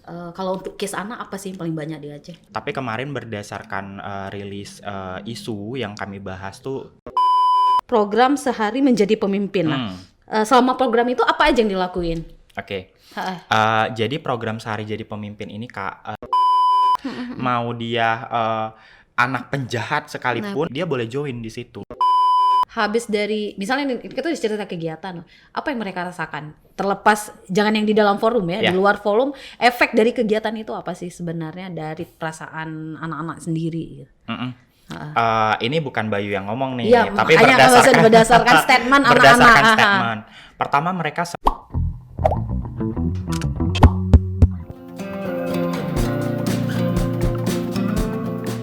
Kalau untuk case anak apa sih yang paling banyak di Aceh? Tapi kemarin berdasarkan rilis isu yang kami bahas tuh, Program sehari menjadi pemimpin. Nah, selama program itu apa aja yang dilakuin? oke. Ha-ha. Jadi program sehari jadi pemimpin ini Kak, mau dia anak penjahat sekalipun, dia boleh join di situ. Habis dari, misalnya kita cerita kegiatan, apa yang mereka rasakan? Terlepas, jangan yang di dalam forum ya, di Ya. luar forum, efek dari kegiatan itu apa sih sebenarnya dari perasaan anak-anak sendiri? Gitu. Ini bukan Bayu yang ngomong nih, Iya, tapi makanya berdasarkan statement anak-anak. berdasarkan statement. Pertama mereka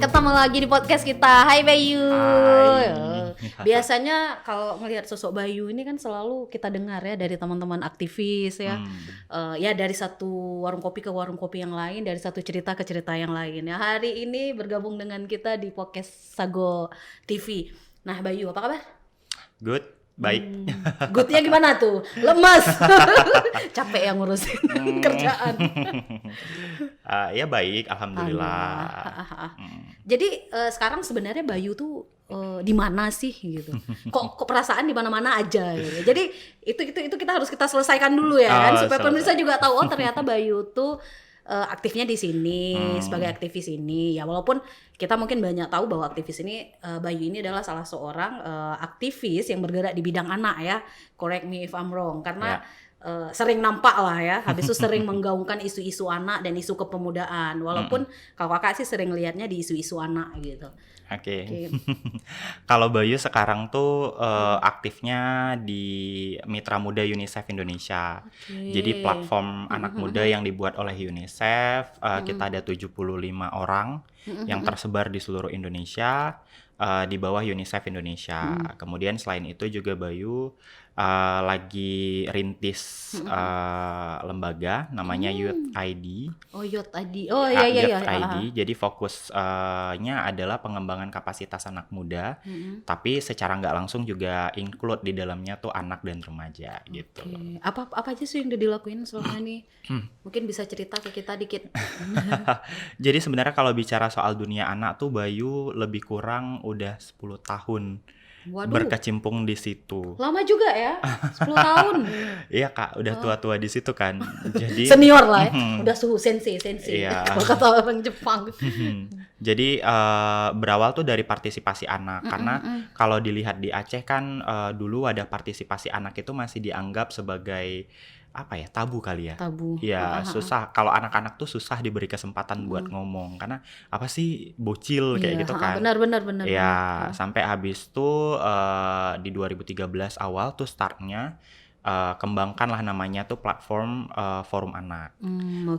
Ketemu lagi di podcast kita. Hai Bayu. Hai. Biasanya kalau ngelihat sosok Bayu ini kan selalu kita dengar ya dari teman-teman aktivis ya. Ya dari satu warung kopi ke warung kopi yang lain, dari satu cerita ke cerita yang lain. Ya hari ini bergabung dengan kita di podcast Sago TV. Nah Bayu, apa kabar? good, baik. Goodnya gimana tuh? Lemas. Capek yang ngurusin kerjaan. Ya baik, alhamdulillah. Jadi sekarang sebenarnya Bayu tuh di mana sih gitu? Kok perasaan di mana-mana aja gitu. Jadi itu kita selesaikan dulu ya kan supaya pemirsa juga tahu ternyata Bayu tuh aktifnya di sini sebagai aktivis ini. Ya walaupun kita mungkin banyak tahu bahwa aktivis ini Bayu ini adalah salah seorang aktivis yang bergerak di bidang anak ya. Correct me if I'm wrong karena sering nampak lah ya, habis itu sering menggaungkan isu-isu anak dan isu kepemudaan. Walaupun kalau kakak sih sering lihatnya di isu-isu anak gitu. Oke. Kalau Bayu sekarang tuh aktifnya di Mitra Muda UNICEF Indonesia. Jadi platform anak muda yang dibuat oleh UNICEF. Kita ada 75 orang yang tersebar di seluruh Indonesia di bawah UNICEF Indonesia. Kemudian selain itu juga Bayu lagi rintis lembaga namanya Youth ID. Oh Youth ID. Oh iya. Youth ID. Jadi fokusnya adalah pengembangan kapasitas anak muda, tapi secara nggak langsung juga include di dalamnya tuh anak dan remaja gitu. Apa aja sih yang udah dilakuin selama ini? Mungkin bisa cerita ke kita dikit. Jadi sebenarnya kalau bicara soal dunia anak tuh Bayu lebih kurang udah 10 tahun. Waduh. Berkecimpung di situ. Lama juga ya, 10 tahun. Iya Kak, udah tua-tua di situ kan. Jadi senior lah ya, udah suhu sensei. Iya. Kalau kata orang Jepang. Jadi berawal tuh dari partisipasi anak karena kalau dilihat di Aceh kan dulu ada partisipasi anak itu masih dianggap sebagai apa ya, tabu kali ya. Tabu. Ya susah, kalau anak-anak tuh susah diberi kesempatan buat ngomong karena apa sih bocil kayak gitu kan. Benar. Ya sampai habis tuh di 2013 awal tuh startnya kembangkanlah namanya tuh platform Forum Anak.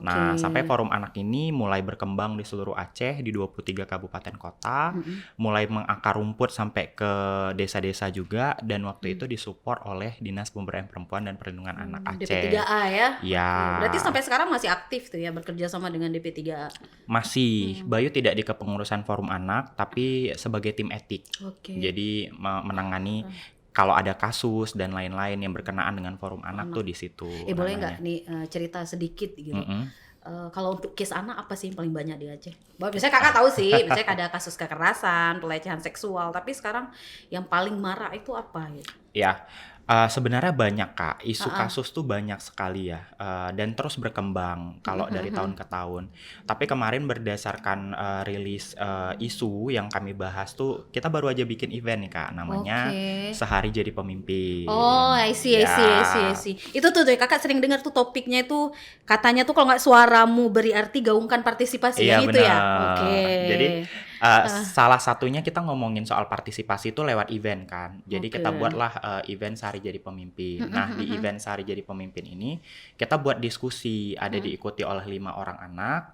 Nah, sampai Forum Anak ini mulai berkembang di seluruh Aceh di 23 kabupaten kota, mulai mengakar rumput sampai ke desa-desa juga dan waktu itu disupport oleh Dinas Pemberdayaan Perempuan dan Perlindungan Anak Aceh. DP3A ya. Ya. Berarti sampai sekarang masih aktif tuh ya bekerja sama dengan DP3A. Masih, Bayu tidak di kepengurusan Forum Anak tapi sebagai tim etik. Jadi menangani kalau ada kasus dan lain-lain yang berkenaan dengan Forum Anak tuh di situ. Boleh nggak nih cerita sedikit gitu? Kalau untuk case anak apa sih yang paling banyak di Aceh? Biasanya kakak tahu sih, misalnya ada kasus kekerasan, pelecehan seksual, tapi sekarang yang paling marak itu apa gitu? Ya, sebenarnya banyak Kak, isu kasus tuh banyak sekali ya, dan terus berkembang kalau dari tahun ke tahun. Tapi kemarin berdasarkan rilis isu yang kami bahas tuh, kita baru aja bikin event nih Kak, namanya Sehari Jadi Pemimpin. Oh, I see. Itu tuh kakak sering dengar tuh topiknya itu katanya tuh kalau nggak suaramu beri arti gaungkan partisipasi Iya, gitu ya. Jadi salah satunya kita ngomongin soal partisipasi itu lewat event kan. Jadi kita buatlah event Sehari Jadi Pemimpin. Nah, di event Sehari Jadi Pemimpin ini kita buat diskusi, ada diikuti oleh 5 orang anak.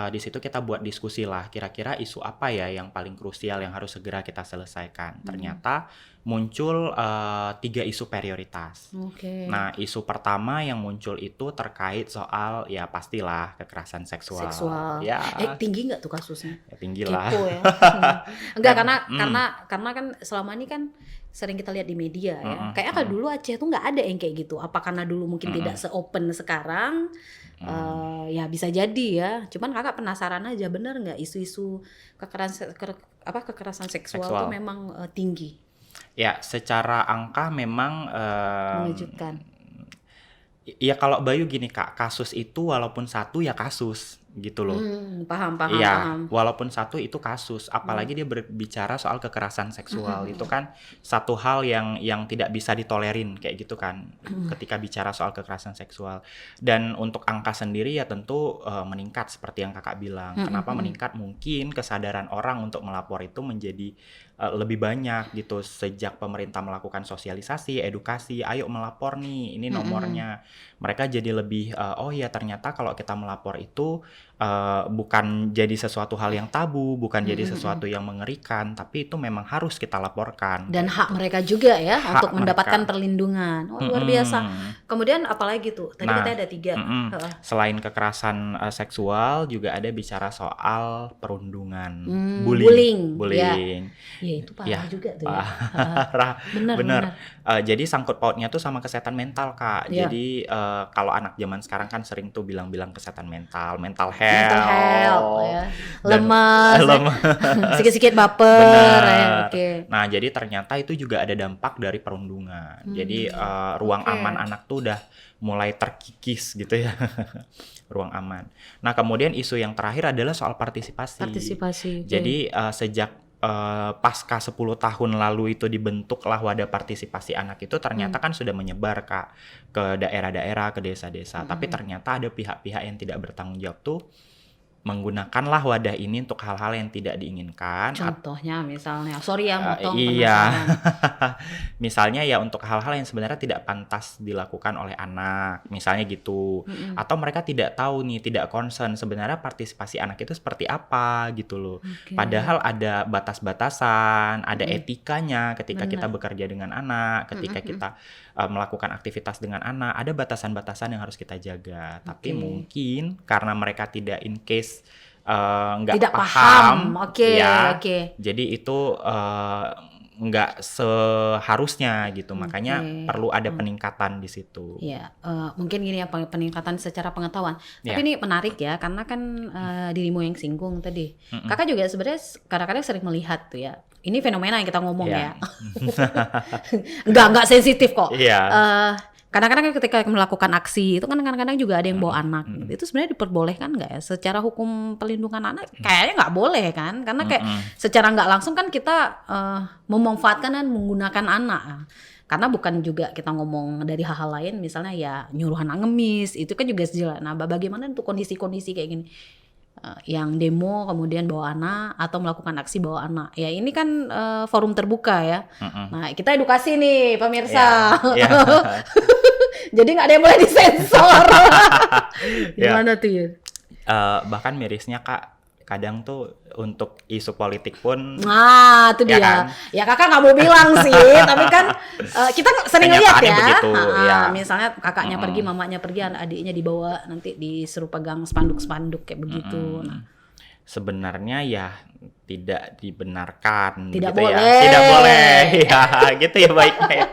Di situ kita buat diskusi lah, kira-kira isu apa ya yang paling krusial yang harus segera kita selesaikan. Ternyata muncul 3 isu prioritas. Nah, isu pertama yang muncul itu terkait soal ya pastilah kekerasan seksual. Ya. Tinggi nggak tuh kasusnya? Ya, tinggi lah. Kepo ya. Enggak, karena kan selama ini kan sering kita lihat di media ya. Kayaknya kalau dulu Aceh tuh nggak ada yang kayak gitu. Apa karena dulu mungkin tidak se-open sekarang? Ya bisa jadi ya. Cuman kakak penasaran aja, bener nggak isu-isu kekerasan seksual tuh memang tinggi? Ya, secara angka memang Mengejutkan. ya kalau Bayu gini Kak, kasus itu walaupun satu ya kasus gitu loh. Paham. Iya, walaupun satu itu kasus, apalagi dia berbicara soal kekerasan seksual, itu kan satu hal yang tidak bisa ditolerin kayak gitu kan, ketika bicara soal kekerasan seksual. Dan untuk angka sendiri ya tentu meningkat seperti yang kakak bilang. Kenapa meningkat? Mungkin kesadaran orang untuk melapor itu menjadi lebih banyak gitu sejak pemerintah melakukan sosialisasi, edukasi, ayo melapor nih, ini nomornya. Mereka jadi lebih, oh ya ternyata kalau kita melapor itu bukan jadi sesuatu hal yang tabu, bukan jadi sesuatu yang mengerikan, tapi itu memang harus kita laporkan. Dan hak mereka juga ya untuk mendapatkan perlindungan. Oh, luar biasa. Kemudian apalagi tuh? Tadi katanya ada 3. Selain kekerasan seksual juga ada bicara soal perundungan, bullying. Ya itu parah juga tuh ya. Benar. Jadi sangkut pautnya tuh sama kesehatan mental Kak. Jadi kalau anak zaman sekarang kan sering tuh bilang-bilang kesehatan mental health ya. Lemas. Sikit-sikit baper ya. Nah, jadi ternyata itu juga ada dampak dari perundungan. Jadi ruang aman anak tuh udah mulai terkikis gitu ya. Ruang aman. Nah, kemudian isu yang terakhir adalah soal partisipasi. Jadi sejak pasca 10 tahun lalu itu dibentuklah wadah partisipasi anak itu ternyata kan sudah menyebar Kak ke daerah-daerah, ke desa-desa. Tapi ternyata ada pihak-pihak yang tidak bertanggung jawab tuh menggunakanlah wadah ini untuk hal-hal yang tidak diinginkan. Contohnya misalnya, sorry ya motong misalnya ya untuk hal-hal yang sebenarnya tidak pantas dilakukan oleh anak, misalnya gitu. Atau mereka tidak tahu nih, tidak concern sebenarnya partisipasi anak itu seperti apa gitu loh. Padahal ada batas-batasan, ada etikanya ketika kita bekerja dengan anak, ketika kita melakukan aktivitas dengan anak, ada batasan-batasan yang harus kita jaga. Tapi mungkin karena mereka tidak in case nggak paham. Jadi itu nggak seharusnya gitu, makanya perlu ada peningkatan di situ. Ya, mungkin gini ya, peningkatan secara pengetahuan. Tapi ini menarik ya, karena kan dirimu yang singgung tadi. Kakak juga sebenarnya kadang-kadang sering melihat tuh ya. Ini fenomena yang kita ngomong ya. Enggak sensitif kok. Kadang-kadang ketika melakukan aksi itu kan kadang-kadang juga ada yang bawa anak. Itu sebenarnya diperbolehkan nggak ya? Secara hukum pelindungan anak kayaknya nggak boleh kan? Karena kayak secara nggak langsung kan kita memanfaatkan dan menggunakan anak. Karena bukan juga kita ngomong dari hal-hal lain, misalnya ya nyuruh anak ngemis, itu kan juga jelas. Nah, bagaimana untuk kondisi-kondisi kayak gini? Yang demo kemudian bawa anak atau melakukan aksi bawa anak. Ya ini kan forum terbuka ya. Nah, kita edukasi nih pemirsa. Jadi nggak ada yang boleh disensor. Gimana tuh ya? Bahkan mirisnya Kak, kadang tuh untuk isu politik pun. Nah, itu dia. Kan? Ya kakak nggak mau bilang sih, tapi kan kita sering lihat ya. Begitu, misalnya kakaknya pergi, mamanya pergi, adiknya dibawa nanti disuruh pegang spanduk-spanduk kayak begitu. Nah, sebenarnya ya tidak dibenarkan. Tidak gitu boleh. Ya. Tidak boleh. Ya, gitu ya baiknya ya.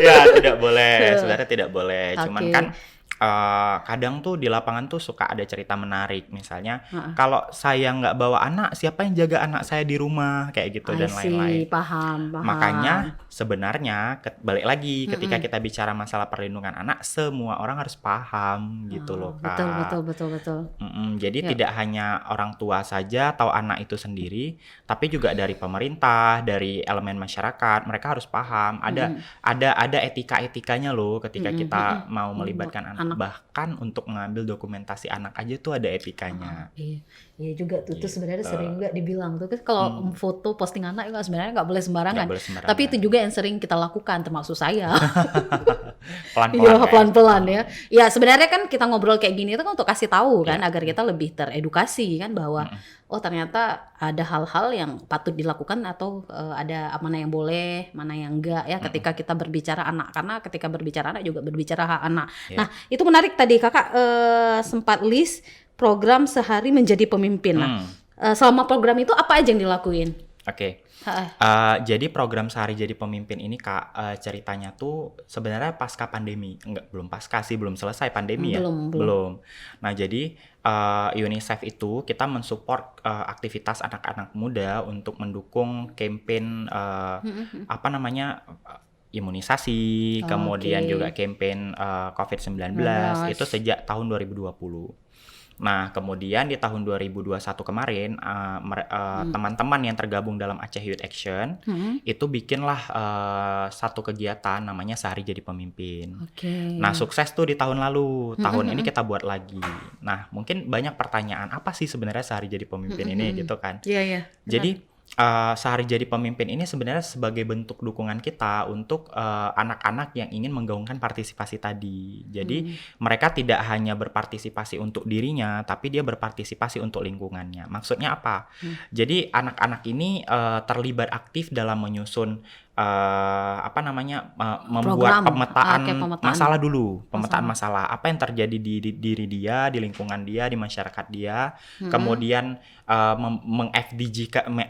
Ya, tidak boleh. Sebenarnya tidak boleh. Cuman kan kadang tuh di lapangan tuh suka ada cerita menarik, misalnya kalau saya nggak bawa anak, siapa yang jaga anak saya di rumah kayak gitu dan lain-lain. Paham. Makanya sebenarnya balik lagi ketika kita bicara masalah perlindungan anak, semua orang harus paham gitu loh Kak. Betul. Jadi tidak hanya orang tua saja atau anak itu sendiri, tapi juga dari pemerintah, dari elemen masyarakat, mereka harus paham. Ada etika-etikanya loh ketika kita mau melibatkan anak. Bahkan untuk mengambil dokumentasi anak aja tuh ada etikanya. Iya juga tuh, itu sebenarnya sering juga dibilang tuh kalau foto posting anak itu sebenarnya nggak boleh sembarangan. Tapi itu juga yang sering kita lakukan, termasuk saya. Pelan-pelan ya. Ya sebenarnya kan kita ngobrol kayak gini itu kan untuk kasih tahu kan, agar kita lebih teredukasi kan bahwa oh ternyata ada hal-hal yang patut dilakukan atau ada mana yang boleh, mana yang enggak ya ketika kita berbicara anak. Karena ketika berbicara anak juga berbicara hak anak. Nah itu menarik tadi kakak sempat list program sehari menjadi pemimpin. Nah selama program itu apa aja yang dilakuin? Oke. Jadi program Sehari Jadi Pemimpin ini Kak, ceritanya tuh sebenarnya pasca pandemi. Belum pasca sih, belum selesai pandemi ya. Belum. Nah, jadi UNICEF itu kita mensupport aktivitas anak-anak muda untuk mendukung campaign imunisasi, kemudian juga campaign COVID-19 itu sejak tahun 2020. Nah, kemudian di tahun 2021 kemarin, teman-teman yang tergabung dalam Aceh Youth Action itu bikinlah satu kegiatan namanya Sehari Jadi Pemimpin. Nah, sukses tuh di tahun lalu. Tahun ini kita buat lagi. Nah, mungkin banyak pertanyaan, apa sih sebenarnya Sehari Jadi Pemimpin ini gitu kan? Iya. Jadi Sehari Jadi Pemimpin ini sebenarnya sebagai bentuk dukungan kita untuk anak-anak yang ingin menggaungkan partisipasi tadi. Jadi mereka tidak hanya berpartisipasi untuk dirinya, tapi dia berpartisipasi untuk lingkungannya. Maksudnya apa? Jadi anak-anak ini terlibat aktif dalam menyusun membuat pemetaan masalah dulu, pemetaan masalah apa yang terjadi di diri dia, di lingkungan dia, di masyarakat dia, kemudian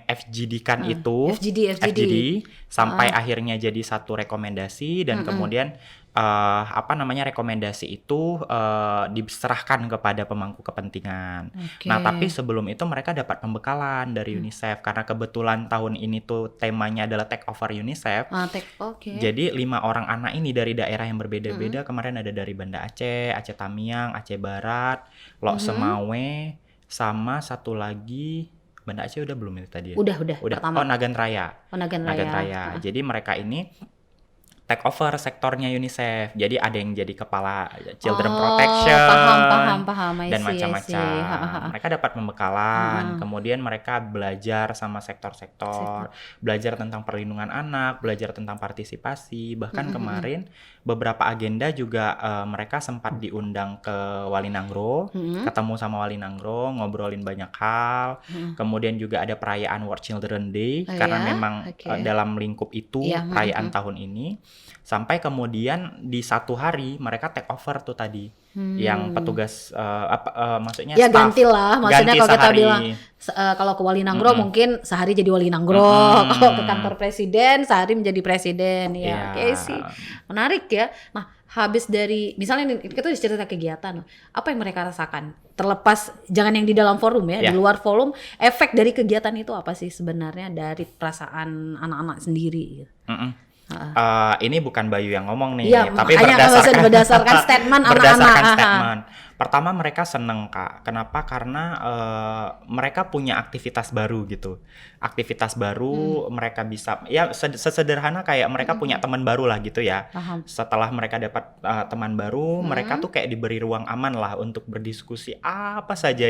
FGD-kan itu, FGD sampai akhirnya jadi satu rekomendasi dan kemudian rekomendasi itu diserahkan kepada pemangku kepentingan. Nah, tapi sebelum itu mereka dapat pembekalan dari UNICEF karena kebetulan tahun ini tuh temanya adalah Take Over UNICEF. Jadi 5 orang anak ini dari daerah yang berbeda-beda. Kemarin ada dari Banda Aceh, Aceh Tamiang, Aceh Barat, Lok Semawe, sama satu lagi Banda Aceh udah belum itu tadi ya? Udah. Oh, Nagan Raya. Nagan Raya. Jadi mereka ini take over sektornya UNICEF. Jadi ada yang jadi kepala Children Protection paham. dan macam-macam. Mereka dapat pembekalan, kemudian mereka belajar sama sektor-sektor, belajar tentang perlindungan anak, belajar tentang partisipasi. Bahkan kemarin beberapa agenda juga mereka sempat diundang ke Walinangro, ketemu sama Walinangro, ngobrolin banyak hal. Kemudian juga ada perayaan World Children Day karena memang dalam lingkup itu perayaan tahun ini. Sampai kemudian di satu hari mereka take over tuh tadi yang petugas maksudnya ya staff, gantilah maksudnya kalau kita bilang kalau ke Walinangro mungkin sehari jadi Walinangro, kalau ke kantor presiden sehari menjadi presiden ya. Oke sih, menarik ya. Nah, habis dari misalnya kita cerita kegiatan, apa yang mereka rasakan terlepas jangan yang di dalam forum ya, di luar forum, efek dari kegiatan itu apa sih sebenarnya dari perasaan anak-anak sendiri? Ini bukan Bayu yang ngomong nih, ya, tapi berdasarkan statement anak-anak. Pertama mereka seneng Kak. Kenapa? Karena mereka punya aktivitas baru gitu. Aktivitas baru mereka bisa ya sesederhana kayak mereka punya teman baru lah gitu ya. Setelah mereka dapat teman baru, mereka tuh kayak diberi ruang aman lah untuk berdiskusi apa saja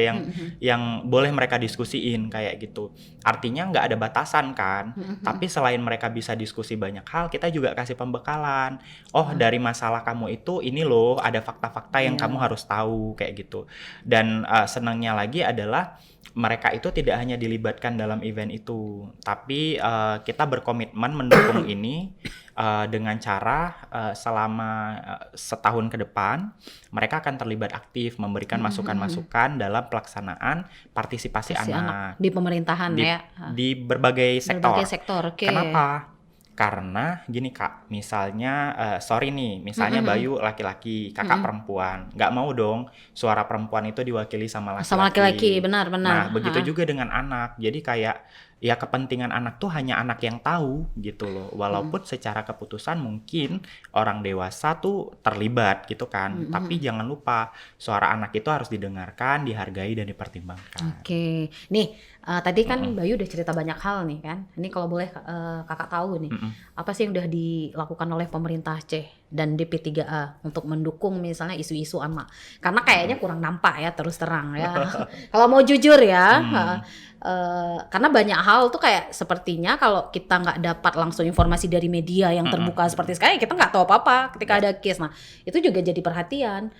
yang boleh mereka diskusiin kayak gitu. Artinya nggak ada batasan kan. Tapi selain mereka bisa diskusi banyak hal, kita juga kasih pembekalan. Oh, dari masalah kamu itu ini loh, ada fakta-fakta yang kamu harus tahu kayak gitu. Dan senangnya lagi adalah mereka itu tidak hanya dilibatkan dalam event itu, tapi kita berkomitmen mendukung ini dengan cara selama setahun ke depan mereka akan terlibat aktif memberikan masukan-masukan dalam pelaksanaan partisipasi anak di pemerintahan di berbagai sektor. Okay. Kenapa? Karena gini Kak, misalnya misalnya Bayu laki-laki, Kakak perempuan, nggak mau dong suara perempuan itu diwakili sama laki-laki. Sama laki-laki, benar. Nah, begitu juga dengan anak. Jadi kayak ya kepentingan anak tuh hanya anak yang tahu gitu loh. Walaupun secara keputusan mungkin orang dewasa tuh terlibat gitu kan. Tapi jangan lupa suara anak itu harus didengarkan, dihargai dan dipertimbangkan. Oke. Nih, tadi kan Bayu udah cerita banyak hal nih kan. Ini kalau boleh Kakak tahu nih, apa sih yang udah dilakukan oleh pemerintah Aceh dan DP3A untuk mendukung misalnya isu-isu anak? Karena kayaknya kurang nampak ya, terus terang ya. Kalau mau jujur ya, karena banyak hal tuh kayak sepertinya kalau kita nggak dapat langsung informasi dari media yang terbuka seperti sekarang, kita nggak tahu apa-apa ketika ada case. Nah, itu juga jadi perhatian.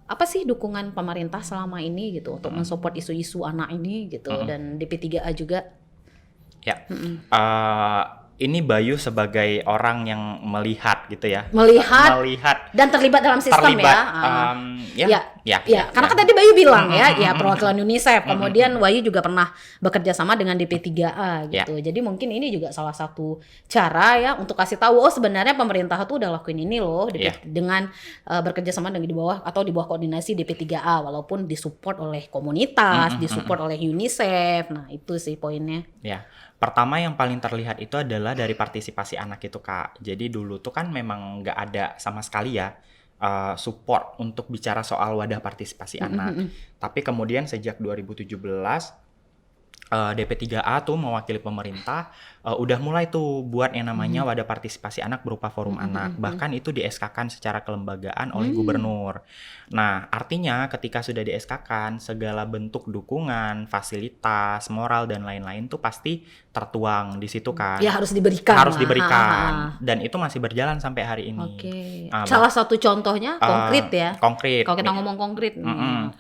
Apa sih dukungan pemerintah selama ini gitu untuk mensupport isu-isu anak ini gitu dan DP3A juga? Ya, ini Bayu sebagai orang yang melihat gitu ya. Melihat dan terlibat dalam sistem ya. Karena kan tadi Bayu bilang ya perwakilan UNICEF. Kemudian Bayu juga pernah bekerja sama dengan DP3A gitu. Jadi mungkin ini juga salah satu cara ya untuk kasih tahu sebenarnya pemerintah tuh udah lakuin ini loh dengan bekerja sama dengan di bawah koordinasi DP3A, walaupun disupport oleh komunitas, disupport oleh UNICEF. Nah, itu sih poinnya. Ya. Pertama yang paling terlihat itu adalah dari partisipasi anak itu, Kak. Jadi dulu tuh kan memang nggak ada sama sekali ya support untuk bicara soal wadah partisipasi anak. Tapi kemudian sejak 2017 DP3A tuh mewakili pemerintah udah mulai tuh buat yang namanya wadah partisipasi anak berupa forum anak. Bahkan itu di SK-kan secara kelembagaan oleh gubernur. Nah, artinya ketika sudah di SK-kan, segala bentuk dukungan, fasilitas, moral dan lain-lain tuh pasti tertuang di situ kan. Ya harus diberikan. Harus diberikan. Dan itu masih berjalan sampai hari ini. Salah satu contohnya konkret ya. Konkret. Kalau kita ngomong konkret.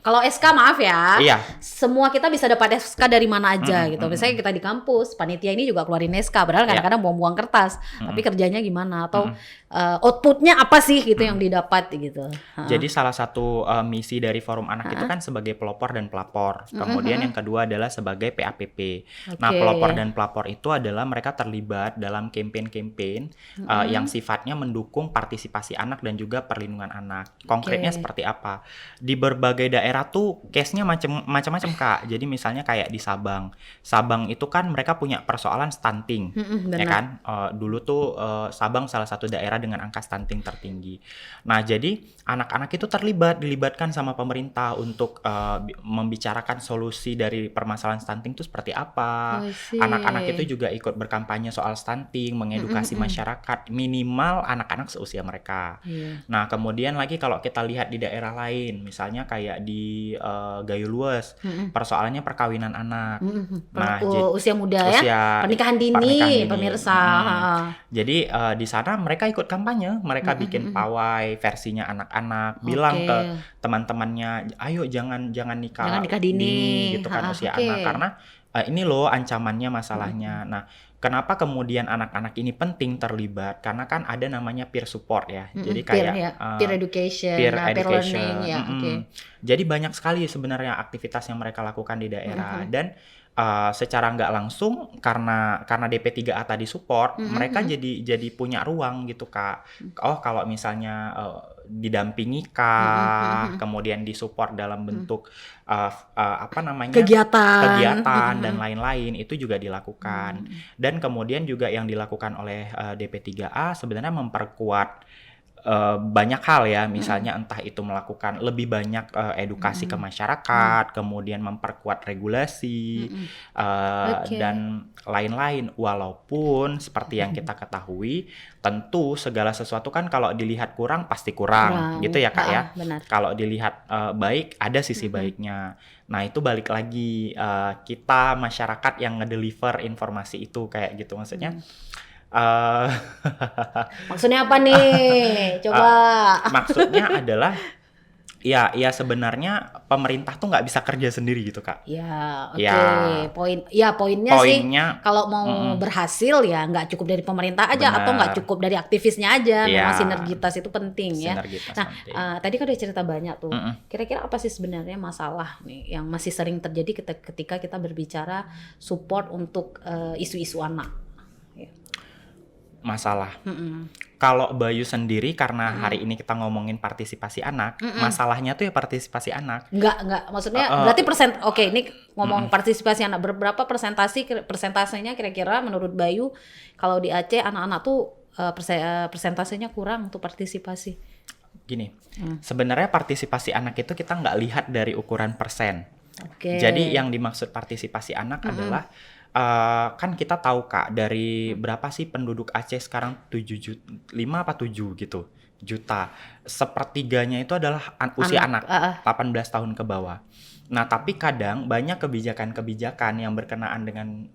Kalau SK maaf ya. Iya. Semua kita bisa dapat SK dari mana aja gitu. Misalnya kita di kampus, panitia ini juga keluarin SK, padahal kadang-kadang buang-buang kertas. Tapi kerjanya gimana atau outputnya apa sih gitu yang didapat gitu. Jadi salah satu misi dari forum anak itu kan sebagai pelopor dan pelapor. Kemudian yang kedua adalah sebagai PAPP. Nah, pelopor dan pelapor itu adalah mereka terlibat dalam campaign-campaign yang sifatnya mendukung partisipasi anak dan juga perlindungan anak. Konkretnya seperti apa? Di berbagai daerah tuh case-nya macam-macam, Kak. Jadi misalnya kayak di Sabang. Sabang itu kan mereka punya persoalan stunting, ya kan? Dulu tuh Sabang salah satu daerah dengan angka stunting tertinggi. Nah, jadi anak-anak itu dilibatkan sama pemerintah untuk membicarakan solusi dari permasalahan stunting itu seperti apa. Anak-anak itu juga ikut berkampanye soal stunting, mengedukasi masyarakat, minimal anak-anak seusia mereka. Nah, kemudian lagi kalau kita lihat di daerah lain, misalnya kayak di Gayo Lues, persoalannya perkawinan anak. Nah, usia muda ya, pernikahan dini. Pemirsa. Jadi di sana mereka ikut kampanye, mereka bikin pawai versinya anak-anak, bilang ke teman-temannya, ayo jangan nikah dini gitu kan usia anak, karena ini loh ancamannya, masalahnya. Nah, kenapa kemudian anak-anak ini penting terlibat? Karena kan ada namanya peer support ya. Jadi kayak peer education, peer learning ya. Jadi banyak sekali sebenarnya aktivitas yang mereka lakukan di daerah dan secara nggak langsung karena DP3A tadi support, mereka jadi punya ruang gitu, Kak. Oh, kalau misalnya didampingi kah, kemudian disupport dalam bentuk kegiatan dan lain-lain, itu juga dilakukan. Dan kemudian juga yang dilakukan oleh DP3A sebenarnya memperkuat banyak hal ya, misalnya entah itu melakukan lebih banyak edukasi ke masyarakat, kemudian memperkuat regulasi dan lain-lain. Walaupun seperti yang kita ketahui, tentu segala sesuatu kan kalau dilihat kurang pasti kurang gitu ya, Kak ya. Kalau dilihat baik ada sisi baiknya. Nah, itu balik lagi kita masyarakat yang ngedeliver informasi itu kayak gitu, maksudnya. Maksudnya apa nih? Coba. Maksudnya adalah ya poinnya pemerintah tuh nggak bisa kerja sendiri gitu, Kak. Ya, poinnya sih kalau mau berhasil ya nggak cukup dari pemerintah aja. Bener. Atau nggak cukup dari aktivisnya aja. Memang sinergitas itu penting ya. Penting. Tadi kan udah cerita banyak tuh. Kira-kira apa sih sebenarnya masalah nih yang masih sering terjadi ketika kita berbicara support untuk isu-isu anak? Masalah. Kalau Bayu sendiri, karena hari ini kita ngomongin partisipasi anak, masalahnya tuh ya partisipasi anak. Enggak, maksudnya berarti ini ngomong partisipasi anak, berapa persentasenya kira-kira menurut Bayu kalau di Aceh anak-anak tuh persentasenya kurang untuk partisipasi? Gini, sebenarnya partisipasi anak itu kita nggak lihat dari ukuran persen. Jadi yang dimaksud partisipasi anak adalah kan kita tahu, Kak, dari berapa sih penduduk Aceh sekarang 5 apa 7 gitu juta. sepertiganya itu adalah usia anak 18 tahun ke bawah. Nah, tapi kadang banyak kebijakan-kebijakan yang berkenaan dengan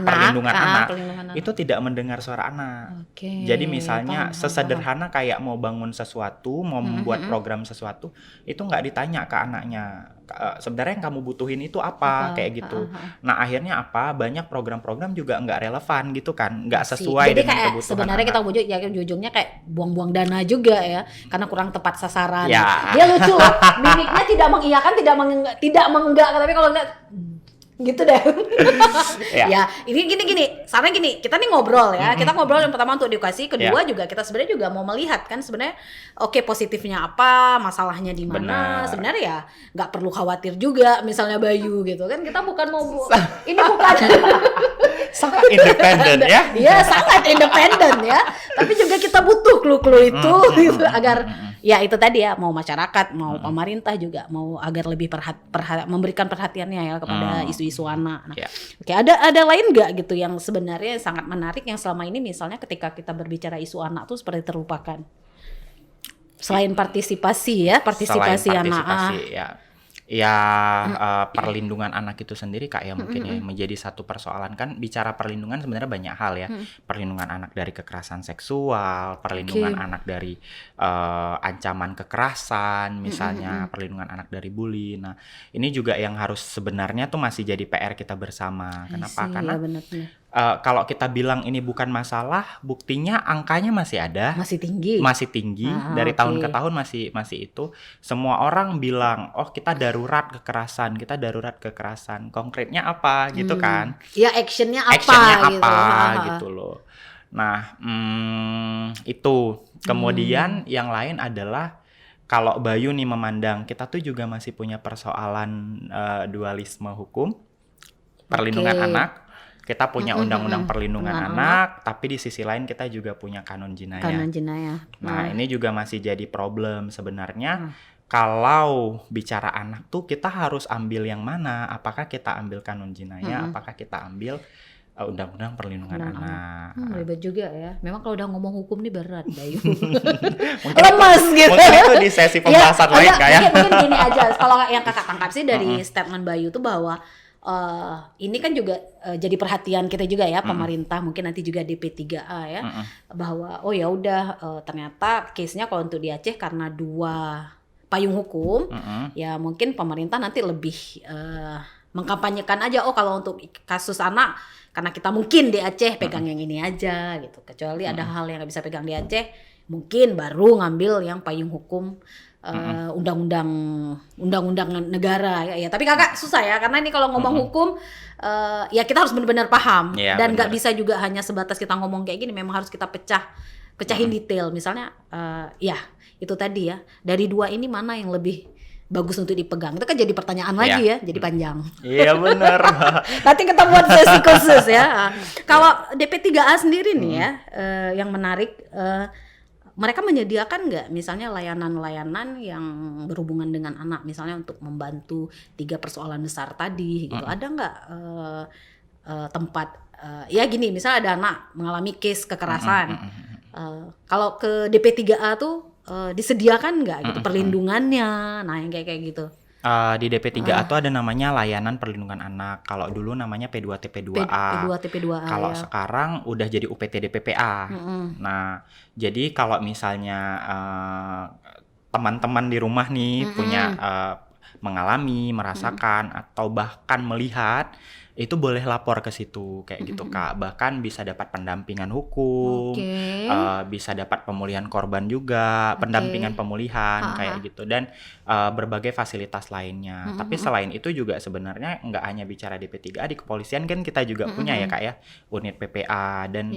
perlindungan anak itu tidak mendengar suara anak. Jadi misalnya sesederhana kayak mau bangun sesuatu, mau membuat program sesuatu, itu nggak ditanya ke anaknya. Sebenarnya yang kamu butuhin itu apa, kayak gitu. Nah, akhirnya apa? Banyak program-program juga nggak relevan gitu kan, nggak sesuai jadi dengan kayak kebutuhan sebenarnya anak. kita ujungnya kayak buang-buang dana juga ya, karena kurang tepat sasaran. Ya. Dia lucu, mimiknya tidak mengiyakan, tidak mengenggak, tapi kalau enggak gitu deh. Ya, ini gini. Sekarang gini, kita nih ngobrol ya. Kita ngobrol yang pertama untuk edukasi, kedua juga kita sebenarnya juga mau melihat kan sebenarnya positifnya apa, masalahnya di mana. Sebenarnya ya nggak perlu khawatir juga misalnya Bayu gitu kan. Kita bukan mau ini bukan sangat independen ya. Iya, sangat independen ya. Tapi juga kita butuh clue-clue itu gitu, agar ya itu tadi ya, mau masyarakat, mau pemerintah juga mau agar lebih memberikan perhatiannya ya kepada isu-isu anak. Nah, oke, ada lain nggak gitu yang sebenarnya sangat menarik yang selama ini misalnya ketika kita berbicara isu anak tuh seperti terlupakan? Selain partisipasi ya, partisipasi anak. Perlindungan anak itu sendiri Kak ya mungkin ya menjadi satu persoalan. Kan bicara perlindungan sebenarnya banyak hal ya. Perlindungan anak dari kekerasan seksual, perlindungan anak dari ancaman kekerasan, misalnya perlindungan anak dari bully. Nah, ini juga yang harus sebenarnya tuh masih jadi PR kita bersama. Kenapa? Karena kalau kita bilang ini bukan masalah, buktinya angkanya masih ada, masih tinggi dari tahun ke tahun masih itu. Semua orang bilang, oh kita darurat kekerasan, konkretnya apa gitu kan? Ya actionnya apa gitu loh. Nah, itu. Kemudian yang lain adalah kalau Bayu nih memandang kita tuh juga masih punya persoalan dualisme hukum, perlindungan anak. Kita punya undang-undang perlindungan anak, tapi di sisi lain kita juga punya kanon jinayah. Nah, ini juga masih jadi problem sebenarnya. Kalau bicara anak tuh kita harus ambil yang mana? Apakah kita ambil kanon jinayah? Apakah kita ambil undang-undang perlindungan anak? Ribet juga ya. Memang kalau udah ngomong hukum nih berat, Bayu. Lemas gitu. Mungkin itu di sesi pembahasan lain kayak. Mungkin gini aja. Kalau yang kakak tangkap sih dari statement Bayu tuh bahwa ini kan juga jadi perhatian kita juga ya, pemerintah, mungkin nanti juga DP3A ya, bahwa oh ya udah ternyata case-nya kalau untuk di Aceh karena dua payung hukum, ya mungkin pemerintah nanti lebih mengkampanyekan aja, oh kalau untuk kasus anak karena kita mungkin di Aceh pegang yang ini aja gitu, kecuali ada hal yang nggak bisa pegang di Aceh, mungkin baru ngambil yang payung hukum undang-undang negara ya. Tapi kakak susah ya, karena ini kalau ngomong hukum ya kita harus benar-benar paham dan nggak bisa juga hanya sebatas kita ngomong kayak gini, memang harus kita pecahin detail. Misalnya ya itu tadi ya, dari dua ini mana yang lebih bagus untuk dipegang, itu kan jadi pertanyaan lagi ya, jadi panjang. Iya benar. Nanti kita buat sesi khusus ya. Kalau DP3A sendiri nih ya, yang menarik, mereka menyediakan nggak misalnya layanan-layanan yang berhubungan dengan anak, misalnya untuk membantu 3 persoalan besar tadi gitu. Ada nggak tempat ya gini, misalnya ada anak mengalami case kekerasan, kalau ke DP3A tuh disediakan nggak gitu perlindungannya, nah yang kayak gitu. Di DP3A tuh ada namanya layanan perlindungan anak. Kalau dulu namanya P2TP2A. P2TP2A. Kalau sekarang udah jadi UPT-DPPA. Nah, jadi kalau misalnya teman-teman di rumah nih punya mengalami, merasakan atau bahkan melihat, itu boleh lapor ke situ kayak gitu Kak. Bahkan bisa dapat pendampingan hukum, bisa dapat pemulihan korban juga, pendampingan pemulihan kayak gitu, dan berbagai fasilitas lainnya. Tapi selain itu juga sebenarnya nggak hanya bicara DP3A, di kepolisian kan kita juga punya ya Kak ya, unit PPA, dan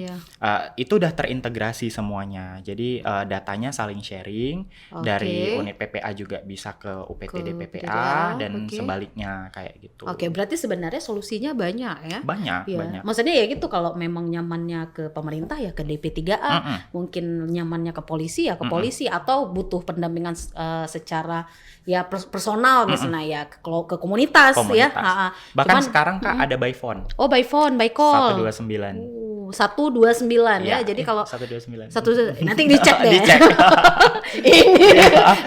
itu udah terintegrasi semuanya. Jadi datanya saling sharing, dari unit PPA juga bisa ke UPT DPPA dan sebaliknya kayak gitu. Berarti sebenarnya solusinya banyak ya. Banyak. Maksudnya ya gitu, kalau memang nyamannya ke pemerintah ya ke DP3A, mungkin nyamannya ke polisi ya ke polisi, atau butuh pendampingan secara ya personal misalnya ya ke komunitas. Ya. Bahkan cuman, sekarang Kak ada by phone. Oh, by phone, by call. 129. 129 ya. Iya, Jadi kalau 129. nanti dicek deh. Dicek. Ini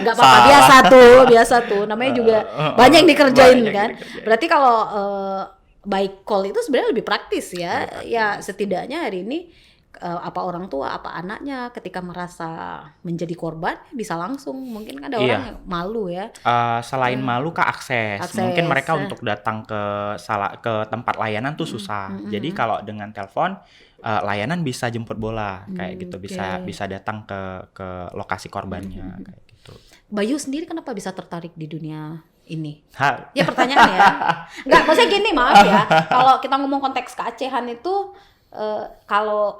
nggak apa-apa, biasa tuh. Namanya juga banyak yang dikerjain banyak kan. yang dikerjain. Berarti kalau by call itu sebenarnya lebih praktis ya. Lebih praktis. Ya setidaknya hari ini apa orang tua, apa anaknya ketika merasa menjadi korban bisa langsung. Mungkin kan ada Iya. orang yang malu ya. Selain malu ke akses. Akses, Mungkin mereka untuk datang ke tempat layanan tuh susah. Jadi kalau dengan telepon layanan bisa jemput bola kayak gitu, bisa datang ke lokasi korbannya kayak gitu. Bayu sendiri kenapa bisa tertarik di dunia ini? Ha, Ya pertanyaan ya. Enggak, maksudnya gini, maaf ya. Kalau kita ngomong konteks keacehan itu kalau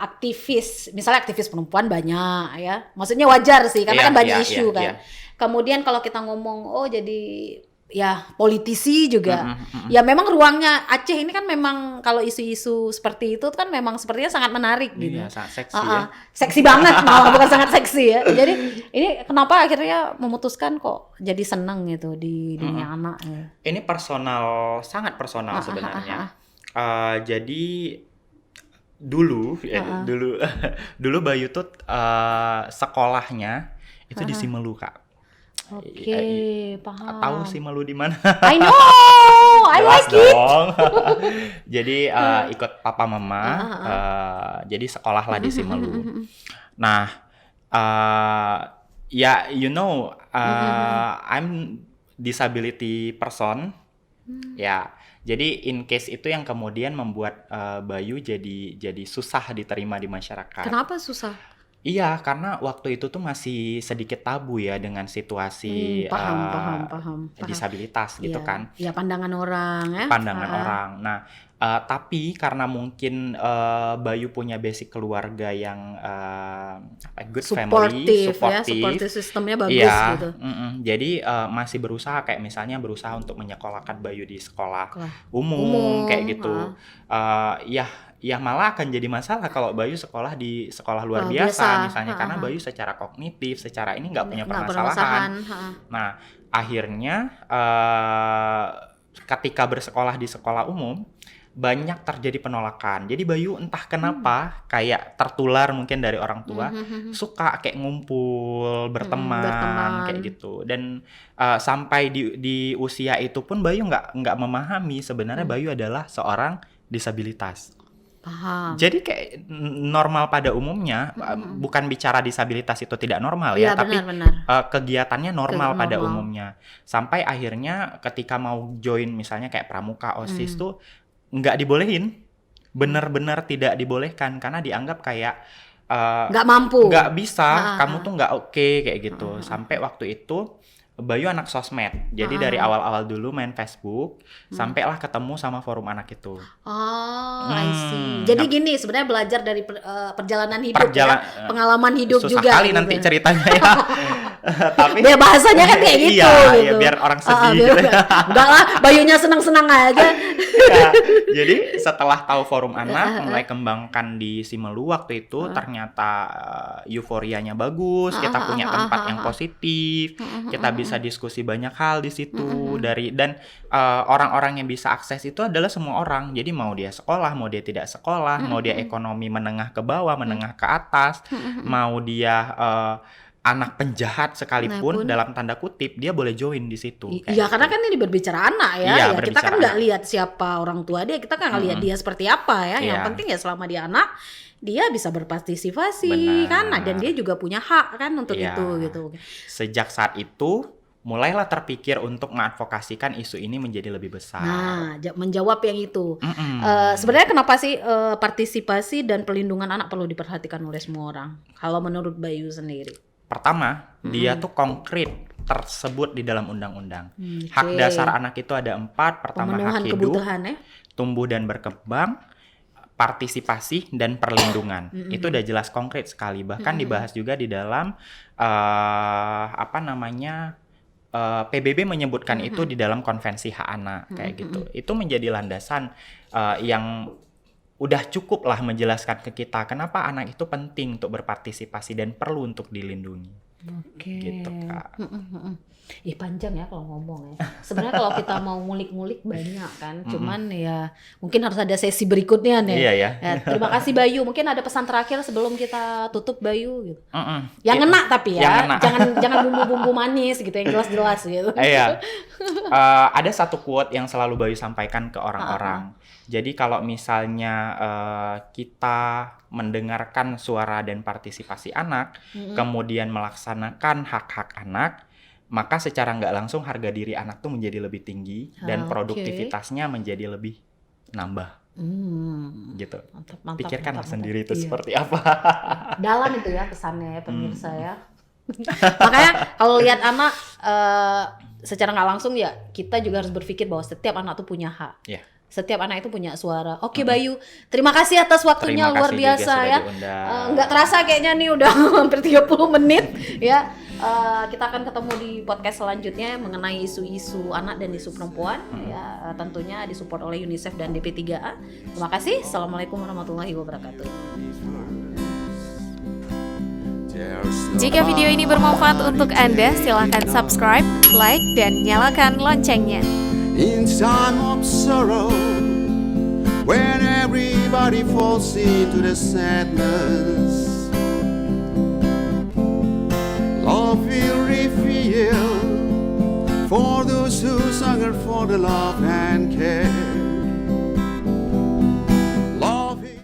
misalnya aktivis perempuan banyak ya. Maksudnya wajar sih karena Iya, kan banyak iya, isu iya, kan. iya. Kemudian kalau kita ngomong jadi ya politisi juga. Ya memang ruangnya Aceh ini kan memang kalau isu-isu seperti itu kan memang sepertinya sangat menarik gitu. Iya, sangat seksi ya. Seksi banget malah, bukan sangat seksi ya. Jadi ini kenapa akhirnya memutuskan kok jadi seneng gitu di dunia anak ya. Ini sangat personal sebenarnya. Jadi dulu dulu Bayu tuh sekolahnya itu di Simelu, Kak. Oke, paham. Tahu Simelu di mana? I know, I Jelas like it. dong. Jadi ikut papa mama, jadi sekolah lah di Simelu. Nah, ya you know, I'm disability person, ya. Jadi in case itu yang kemudian membuat Bayu jadi susah diterima di masyarakat. Kenapa susah? Iya, karena waktu itu tuh masih sedikit tabu ya dengan situasi Paham. disabilitas gitu Iya, kan. Ya pandangan orang ya. Pandangan orang. Nah, tapi karena mungkin Bayu punya basic keluarga yang good family, supportive sistemnya bagus iya, gitu. Jadi masih berusaha kayak misalnya berusaha untuk menyekolahkan Bayu di sekolah umum kayak gitu. Ya malah akan jadi masalah kalau Bayu sekolah di sekolah luar biasa misalnya karena Bayu secara kognitif, secara ini nggak punya permasalahan. Nah, akhirnya ketika bersekolah di sekolah umum banyak terjadi penolakan. Jadi Bayu entah kenapa kayak tertular mungkin dari orang tua suka kayak ngumpul, berteman kayak gitu. Dan sampai di usia itu pun Bayu nggak memahami sebenarnya Bayu adalah seorang disabilitas. Paham. Jadi kayak normal pada umumnya, bukan bicara disabilitas itu tidak normal ya, tapi kegiatannya normal pada umumnya. Sampai akhirnya ketika mau join misalnya kayak pramuka, OSIS tuh nggak dibolehin, benar-benar tidak dibolehkan karena dianggap kayak nggak mampu, nggak bisa, kamu tuh nggak oke kayak gitu. Sampai waktu itu Bayu anak sosmed, jadi dari awal-awal dulu main Facebook, sampailah ketemu sama forum anak itu. I see. Jadi gini, sebenarnya belajar dari perjalanan hidup ya, pengalaman hidup susah juga. Susah kali gitu nanti ceritanya ya. Tapi biar bahasanya kan kayak gitu. Iya, biar orang sedih. Enggak lah, Bayunya senang-senang aja. Ya, jadi setelah tahu forum anak, mulai kembangkan di Simelu waktu itu, ternyata euforianya bagus, kita punya tempat yang positif, kita bisa diskusi banyak hal di situ dan orang-orang yang bisa akses itu adalah semua orang. Jadi mau dia sekolah, mau dia tidak sekolah, mau dia ekonomi menengah ke bawah, menengah ke atas, mau dia anak penjahat sekalipun dalam tanda kutip dia boleh join di situ. Iya, karena kan ini berbicara anak ya. Iya, kita kan nggak lihat siapa orang tua dia, kita kan nggak lihat dia seperti apa ya. Yang penting ya selama dia anak, dia bisa berpartisipasi kan, dan dia juga punya hak kan untuk itu gitu. Sejak saat itu mulailah terpikir untuk mengadvokasikan isu ini menjadi lebih besar. Nah, menjawab yang itu. Sebenarnya kenapa sih partisipasi dan perlindungan anak perlu diperhatikan oleh semua orang? Kalau menurut Bayu sendiri? Pertama, dia tuh konkret tersebut di dalam undang-undang. Hak dasar anak itu ada 4. Pertama, pemenuhan hak hidup, kebutuhan, tumbuh dan berkembang, partisipasi, dan perlindungan. Itu udah jelas konkret sekali. Bahkan dibahas juga di dalam PBB menyebutkan itu di dalam konvensi hak anak kayak gitu. Itu menjadi landasan yang udah cukup lah menjelaskan ke kita kenapa anak itu penting untuk berpartisipasi dan perlu untuk dilindungi. Oke. Gitu, Kak. Ih panjang ya kalau ngomong ya. Sebenarnya kalau kita mau ngulik-ngulik banyak kan. Cuman ya mungkin harus ada sesi berikutnya nih. Iya ya. Ya, terima kasih Bayu. Mungkin ada pesan terakhir sebelum kita tutup Bayu gitu. Yang Iya, ngena tapi yang ya. ngena. Jangan bumbu-bumbu manis gitu yang jelas-jelas gitu. Iya. Ada satu quote yang selalu Bayu sampaikan ke orang-orang. Jadi kalau misalnya kita mendengarkan suara dan partisipasi anak, kemudian melaksanakan hak-hak anak, maka secara nggak langsung harga diri anak tuh menjadi lebih tinggi dan produktivitasnya menjadi lebih nambah. Gitu. Mantap, Pikirkan mantap, sendiri itu iya. seperti apa. Dalam itu ya pesannya ya pemirsa ya. Makanya kalau lihat anak secara nggak langsung ya kita juga harus berpikir bahwa setiap anak tuh punya hak. Iya. Setiap anak itu punya suara. Oke Bayu, terima kasih atas waktunya, Terima luar kasih biasa juga sudah ya. diundang. Nggak terasa kayaknya nih udah hampir 30 menit ya. Kita akan ketemu di podcast selanjutnya mengenai isu-isu anak dan isu perempuan ya, tentunya disupport oleh UNICEF dan DP3A. Terima kasih. Assalamualaikum warahmatullahi wabarakatuh. Jika video ini bermanfaat untuk Anda, silakan subscribe, like, dan nyalakan loncengnya. In time of sorrow, when everybody falls into the sadness, love will reveal for those who hunger for the love.